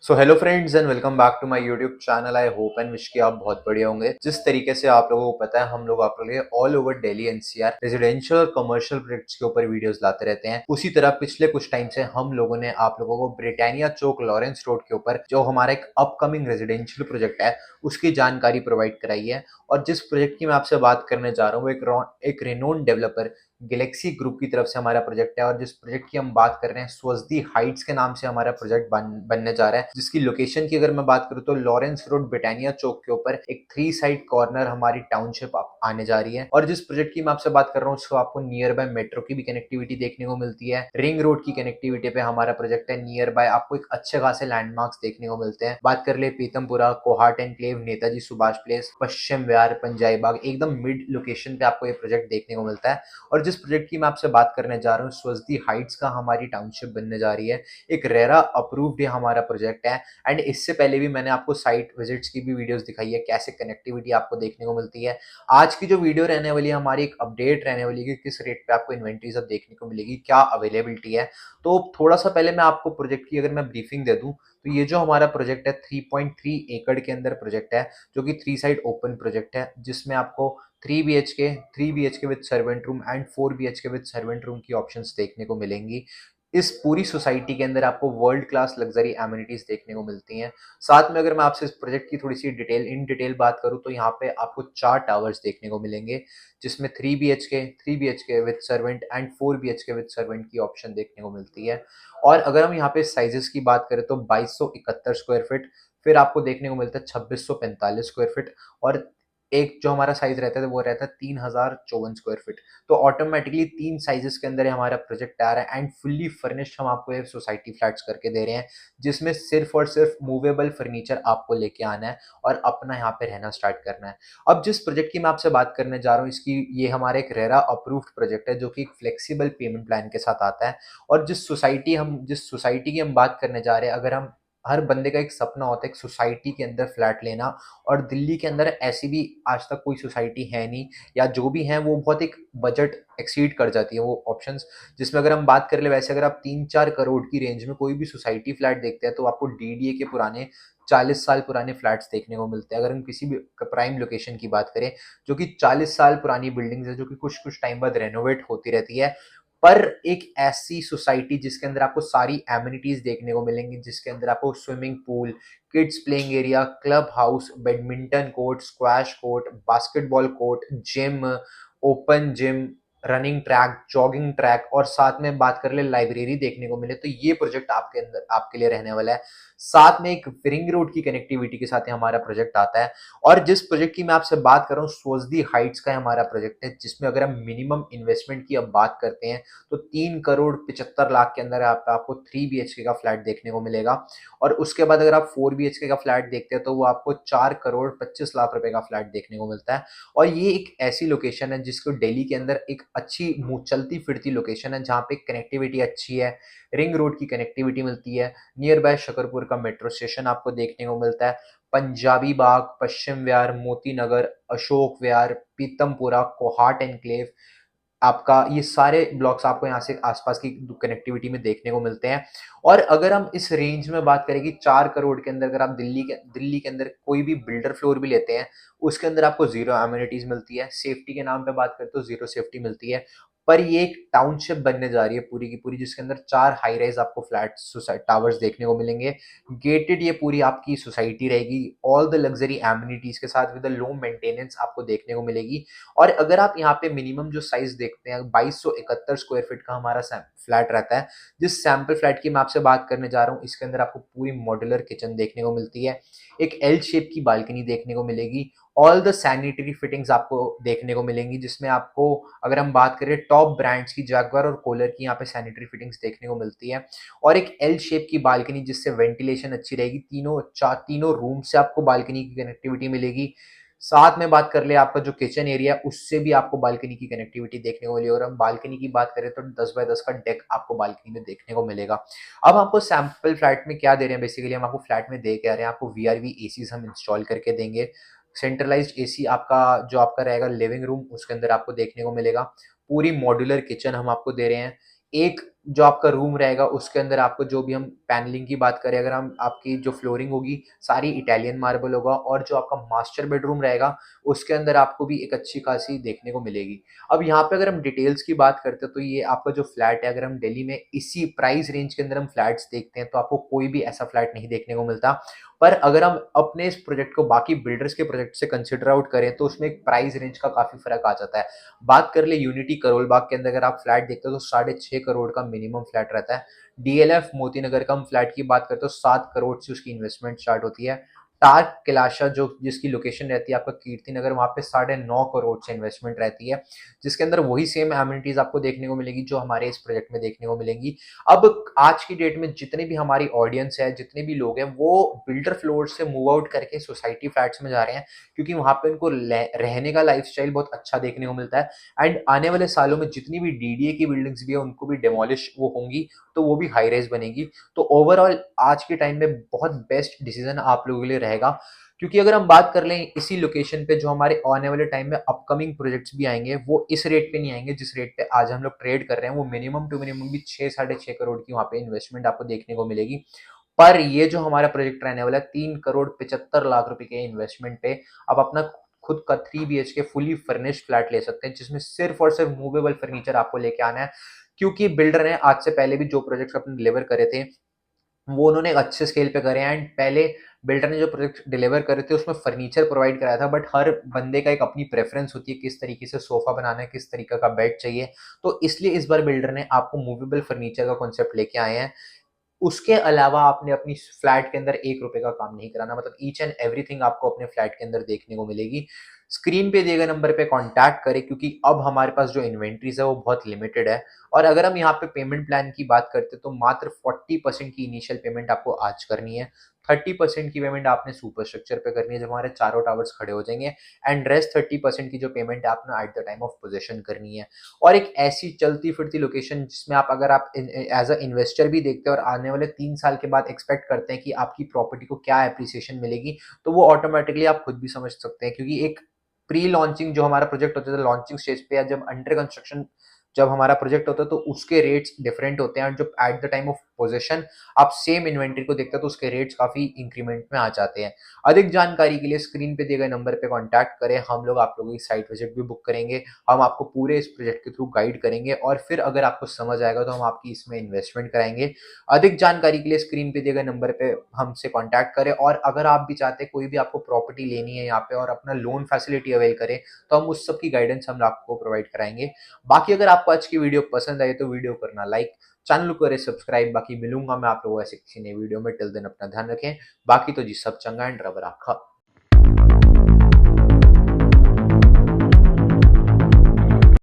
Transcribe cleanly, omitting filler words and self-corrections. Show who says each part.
Speaker 1: So hello friends and welcome back to my YouTube channel. I hope and wish कि आप बहुत बढ़िया होंगे। जिस तरीके से आप लोगों को पता है, हम लोग आप लोगों के लिए all over Delhi NCR residential और कमर्शियल प्रोजेक्ट्स के ऊपर वीडियोस लाते रहते हैं। उसी तरह पिछले कुछ टाइम से हम लोगों ने आप लोगों को ब्रिटानिया चौक लॉरेंस रोड के ऊपर जो हमारा एक अपकमिंग रेजिडेंशियल प्रोजेक्ट है उसकी जानकारी प्रोवाइड कराई है। और जिस प्रोजेक्ट की मैं आपसे बात करने जा रहा हूँ वो एक रेनोन डेवलपर गैलेक्सी ग्रुप की तरफ से हमारा प्रोजेक्ट है। और जिस प्रोजेक्ट की हम बात कर रहे हैं स्वस्ति हाइट्स के नाम से हमारा प्रोजेक्ट बनने जा रहा है, जिसकी लोकेशन की अगर मैं बात करूँ तो लॉरेंस रोड ब्रिटानिया चौक के ऊपर एक 3 साइड कॉर्नर हमारी टाउनशिप आने जा रही है। और जिस प्रोजेक्ट की मैं आपसे बात कर रहा हूँ उसको आपको नियर बाय मेट्रो की भी कनेक्टिविटी देखने को मिलती है। रिंग रोड की कनेक्टिविटी पे हमारा प्रोजेक्ट है। नियर बाय आपको एक अच्छे खासे लैंडमार्क्स देखने को मिलते हैं। बात कर ले पीतमपुरा, कोहाट एनक्लेव, नेताजी सुभाष प्लेस, पश्चिम विहार, पंजाई बाग, एकदम मिड लोकेशन पे आपको ये प्रोजेक्ट देखने को मिलता है। और जिस प्रोजेक्ट की मैं आपसे बात करने जा रहा हूँ स्वस्ति हाइट्स का हमारी टाउनशिप बनने जा रही है। एक रेरा अप्रूव्ड हमारा प्रोजेक्ट है। एंड इससे पहले भी मैंने आपको साइट विजिट्स की भी वीडियोस दिखाई है, कैसे कनेक्टिविटी आपको देखने को मिलती है। आज की जो वीडियो रहने वाली है हमारी एक अपडेट रहने वाली है कि किस रेट पे आपको इन्वेंट्री सब देखने को मिलेगी, क्या अवेलेबिलिटी है। तो थोड़ा सा पहले मैं आपको प्रोजेक्ट की अगर मैं ब्रीफिंग दे दूं तो ये जो हमारा प्रोजेक्ट है 3.3 एकड़ के अंदर प्रोजेक्ट है, जो कि 3 साइड ओपन प्रोजेक्ट है, जिसमें आपको 3 BHK with servant room and 4 BHK with servant room की ऑप्शंस देखने को मिलेंगी। इस पूरी सोसाइटी के अंदर आपको वर्ल्ड क्लास लग्जरी एमिनिटीज देखने को मिलती हैं। साथ में अगर मैं आपसे इस प्रोजेक्ट की थोड़ी सी डिटेल बात करूं तो यहाँ पे आपको 4 टावर्स देखने को मिलेंगे, जिसमें 3 BHK with servant and 4 BHK with servant की ऑप्शन देखने को मिलती है। और अगर हम यहाँ पे साइजेस की बात करें तो 2271 स्क्वायर फीट, फिर आपको देखने को मिलता है 2645 स्क्वायर फीट, और एक जो हमारा साइज रहता है वो रहता है 3054 स्क्वायर फीट। तो ऑटोमेटिकली 3 साइजेस के अंदर हमारा प्रोजेक्ट तैयार है एंड फुल्ली फर्निश्ड हम आपको ये सोसाइटी फ्लैट्स करके दे रहे हैं, जिसमें सिर्फ और सिर्फ मूवेबल फर्नीचर आपको लेके आना है और अपना यहाँ पे रहना स्टार्ट करना है। अब जिस प्रोजेक्ट की मैं आपसे बात करने जा रहा हूँ इसकी ये हमारा एक रेरा अप्रूव्ड प्रोजेक्ट है, जो कि एक फ्लेक्सिबल पेमेंट प्लान के साथ आता है। और जिस सोसाइटी की हम बात करने जा रहे हैं, अगर हम हर बंदे का एक सपना होता है एक सोसाइटी के अंदर फ्लैट लेना। और दिल्ली के अंदर ऐसी भी आज तक कोई सोसाइटी है नहीं, या जो भी हैं वो बहुत एक बजट एक्सीड कर जाती है वो ऑप्शंस। जिसमें अगर हम बात कर ले, वैसे अगर आप 3-4 करोड़ की रेंज में कोई भी सोसाइटी फ्लैट देखते हैं तो आपको डीडीए के पुराने 40 साल पुराने फ्लैट्स देखने को मिलते हैं। अगर हम किसी भी प्राइम लोकेशन की बात करें, जो कि 40 साल पुरानी बिल्डिंग्स है, जो कि कुछ कुछ टाइम बाद रेनोवेट होती रहती है, पर एक ऐसी सोसाइटी जिसके अंदर आपको सारी एमिनिटीज देखने को मिलेंगी, जिसके अंदर आपको swimming pool, kids playing area, club house, badminton court, squash court, basketball court, gym, open gym, running track, jogging track, और साथ में बात कर ले लाइब्रेरी देखने को मिले, तो ये प्रोजेक्ट आपके अंदर आपके लिए रहने वाला है। साथ में एक रिंग रोड की कनेक्टिविटी के साथ हमारा प्रोजेक्ट आता है। और जिस प्रोजेक्ट की मैं आपसे बात कर रहा हूँ स्वस्ति हाइट्स का हमारा प्रोजेक्ट है, जिसमें अगर हम मिनिमम इन्वेस्टमेंट की अब बात करते हैं तो 3 करोड़ 75 लाख के अंदर आपको 3 BHK का फ्लैट देखने को मिलेगा। और उसके बाद अगर आप 4 BHK का फ्लैट देखते हैं तो वो आपको 4 करोड़ 25 लाख रुपए का फ्लैट देखने को मिलता है। और ये एक ऐसी लोकेशन है जिसको दिल्ली के अंदर एक अच्छी चलती फिरती लोकेशन है, जहाँ पे कनेक्टिविटी अच्छी है, रिंग रोड की कनेक्टिविटी मिलती है, नियर बाय शकरपुर का मेट्रो स्टेशन आपको देखने को मिलता है। पंजाबी बाग, पश्चिम विहार, मोती नगर, अशोक विहार, पीतमपुरा, कोहाट एनक्लेव, आपका ये सारे ब्लॉक्स आपको यहाँ से आसपास की कनेक्टिविटी में देखने को मिलते हैं। और अगर हम इस रेंज में बात करें कि 4 करोड़ के अंदर अगर आप दिल्ली के अंदर कोई भी बिल्डर फ्लोर भी लेते हैं, उसके अंदर आपको जीरो एमिनिटीज मिलती है। सेफ्टी के नाम पे बात करें तो जीरो सेफ्टी मिलती है। पर ये एक टाउनशिप बनने जा रही है पूरी की पूरी, जिसके अंदर 4 हाई राइज आपको फ्लैट टावर्स देखने को मिलेंगे। गेटेड ये पूरी आपकी सोसाइटी रहेगी, ऑल द लग्जरी एमिनिटीज के साथ विद लो मेंटेनेंस आपको देखने को मिलेगी। और अगर आप यहाँ पे मिनिमम जो साइज देखते हैं 2271 स्क्वायर फीट का हमारा फ्लैट रहता है। जिस सैंपल फ्लैट की मैं आपसे बात करने जा रहा हूँ इसके अंदर आपको पूरी मॉड्यूलर किचन देखने को मिलती है, एक एल शेप की बालकनी देखने को मिलेगी, ऑल द सैनिटरी फिटिंग्स आपको देखने को मिलेंगी, जिसमें आपको अगर हम बात करें टॉप ब्रांड्स की जैगवार और कोलर की यहाँ पे सैनिटरी फिटिंग्स देखने को मिलती है। और एक एल शेप की बालकनी जिससे वेंटिलेशन अच्छी रहेगी, तीनों रूम से आपको बालकनी की कनेक्टिविटी मिलेगी। साथ में बात कर ले आपका जो किचन एरिया उससे भी आपको बालकनी की कनेक्टिविटी देखने को मिलेगी। और हम बालकनी की बात करें तो 10 बाय 10 का डेक आपको बालकनी में देखने को मिलेगा। अब आपको सैंपल फ्लैट में क्या दे रहे हैं, बेसिकली हम आपको फ्लैट में दे के आ रहे हैं, आपको वीआरवी एसीज हम इंस्टॉल करके देंगे। सेंट्रलाइज्ड एसी आपका जो आपका रहेगा लिविंग रूम उसके अंदर आपको देखने को मिलेगा। पूरी मॉड्यूलर किचन हम आपको दे रहे हैं। एक जो आपका रूम रहेगा उसके अंदर आपको जो भी हम पैनलिंग की बात करें, अगर हम आपकी जो फ्लोरिंग होगी सारी इटालियन मार्बल होगा, और जो आपका मास्टर बेडरूम रहेगा उसके अंदर आपको भी एक अच्छी खासी देखने को मिलेगी। अब यहाँ पे अगर हम डिटेल्स की बात करते हैं तो ये आपका जो फ्लैट है, अगर हम दिल्ली में इसी प्राइस रेंज के अंदर हम फ्लैट्स देखते हैं तो आपको कोई भी ऐसा फ्लैट नहीं देखने को मिलता। पर अगर हम अपने इस प्रोजेक्ट को बाकी बिल्डर्स के प्रोजेक्ट से कंसिडर आउट करें तो उसमें एक प्राइस रेंज का काफी फर्क आ जाता है। बात कर ले यूनिटी करोल बाग के अंदर अगर आप फ्लैट देखते हो तो 6.5 करोड़ का मिनिमम फ्लैट रहता है। डीएलएफ मोती नगर का हम फ्लैट की बात करते हो 7 करोड़ से उसकी इन्वेस्टमेंट स्टार्ट होती है। टार्क कैलाशा जो जिसकी लोकेशन रहती है आपका कीर्ति नगर, वहां पे 9.5 करोड़ से इन्वेस्टमेंट रहती है, जिसके अंदर वही सेम एमिनिटीज आपको देखने को मिलेगी जो हमारे इस प्रोजेक्ट में देखने को मिलेंगी। अब आज की डेट में जितने भी हमारी ऑडियंस है, जितने भी लोग हैं, वो बिल्डर फ्लोर से मूव आउट करके सोसाइटी फ्लैट्स में जा रहे हैं, क्योंकि वहां पे उनको रहने का लाइफस्टाइल बहुत अच्छा देखने को मिलता है। एंड आने वाले सालों में जितनी भी डीडीए की बिल्डिंग्स भी है उनको भी डेमोलिश वो होंगी, तो वो भी हाई राइज बनेगी। तो ओवरऑल आज के टाइम में बहुत बेस्ट डिसीजन आप लोगों के लिए रहेगा, क्योंकि अगर हम बात कर लें इसी लोकेशन पे जो हमारे आने वाले टाइम में अपकमिंग प्रोजेक्ट्स भी आएंगे, वो इस रेट पे नहीं आएंगे जिस रेट पे आज हम लोग ट्रेड कर रहे हैं। वो मिनिमम टू मिनिमम भी 6-6.5 करोड़ की वहां पे इन्वेस्टमेंट आपको देखने को मिलेगी। पर ये जो हमारा प्रोजेक्ट रहने वाला है 3,75,00,000 रुपए के इन्वेस्टमेंट पे आप अपना खुद का 3 BHK फुली फर्निश्ड फ्लैट ले सकते हैं, जिसमें सिर्फ और सिर्फ मूवेबल फर्नीचर आपको लेके आना है। क्योंकि बिल्डर ने आज से पहले भी जो प्रोजेक्ट्स अपने डिलीवर करे थे वो उन्होंने एक अच्छे स्केल पे करे हैं, एंड पहले बिल्डर ने जो प्रोजेक्ट डिलीवर करे थे उसमें फर्नीचर प्रोवाइड कराया था, बट हर बंदे का एक अपनी प्रेफरेंस होती है किस तरीके से सोफा बनाना है, किस तरीके का बेड चाहिए। तो इसलिए इस बार बिल्डर ने आपको मूवेबल फर्नीचर का कॉन्सेप्ट लेके आए हैं। उसके अलावा आपने अपनी फ्लैट के अंदर 1 रुपए का काम नहीं कराना, मतलब ईच एंड एवरीथिंग आपको अपने फ्लैट के अंदर देखने को मिलेगी। स्क्रीन पे दिए गए नंबर पे कांटेक्ट करें, क्योंकि अब हमारे पास जो इन्वेंट्रीज है वो बहुत लिमिटेड है। और अगर हम यहाँ पे पेमेंट प्लान की बात करते हैं तो मात्र 40% की इनिशियल पेमेंट आपको आज करनी है। 30% की पेमेंट आपने सुपर स्ट्रक्चर पे करनी है जब हमारे चारों टावर्स खड़े हो जाएंगे, एंड रेस्ट 30% की जो पेमेंट है आपने at the time of possession करनी है। और एक ऐसी चलती फिरती लोकेशन जिसमें आप अगर आप एज अ इन्वेस्टर भी देखते हैं और आने वाले 3 साल के बाद एक्सपेक्ट करते हैं कि आपकी प्रॉपर्टी को क्या एप्रिसिएशन मिलेगी, तो वो ऑटोमेटिकली आप खुद भी समझ सकते हैं। क्योंकि एक प्री लॉन्चिंग जो हमारा प्रोजेक्ट होता है लॉन्चिंग स्टेज पे, या जब अंडर कंस्ट्रक्शन जब हमारा प्रोजेक्ट होता है तो उसके रेट्स डिफरेंट होते हैं, और जब at the time of possession आप सेम इन्वेंट्री को देखते हैं तो उसके रेट्स काफी इंक्रीमेंट में आ जाते हैं। अधिक जानकारी के लिए स्क्रीन पे दिए गए नंबर पे कांटेक्ट करें, हम लोग आप लोगों की साइट विजिट भी बुक करेंगे। हम आपको पूरे इस प्रोजेक्ट के थ्रू गाइड करेंगे, और फिर अगर आपको समझ आएगा तो हम आपकी इसमें इन्वेस्टमेंट कराएंगे। अधिक जानकारी के लिए स्क्रीन पे दिए गए नंबर पे हमसे कांटेक्ट करें, और अगर आप भी चाहते हैं कोई भी आपको प्रॉपर्टी लेनी है यहाँ पे और अपना लोन फैसिलिटी अवेल करें, तो हम उस सब की गाइडेंस हम आपको प्रोवाइड कराएंगे। बाकी अगर आपको आज की वीडियो पसंद आई तो वीडियो करना लाइक, चैनल को करें सब्सक्राइब। बाकी मिलूंगा मैं आप लोगों ऐसे किसी नई वीडियो में, टिल दिन अपना ध्यान रखें। बाकी तो जी सब चंगा एंड रब रखा।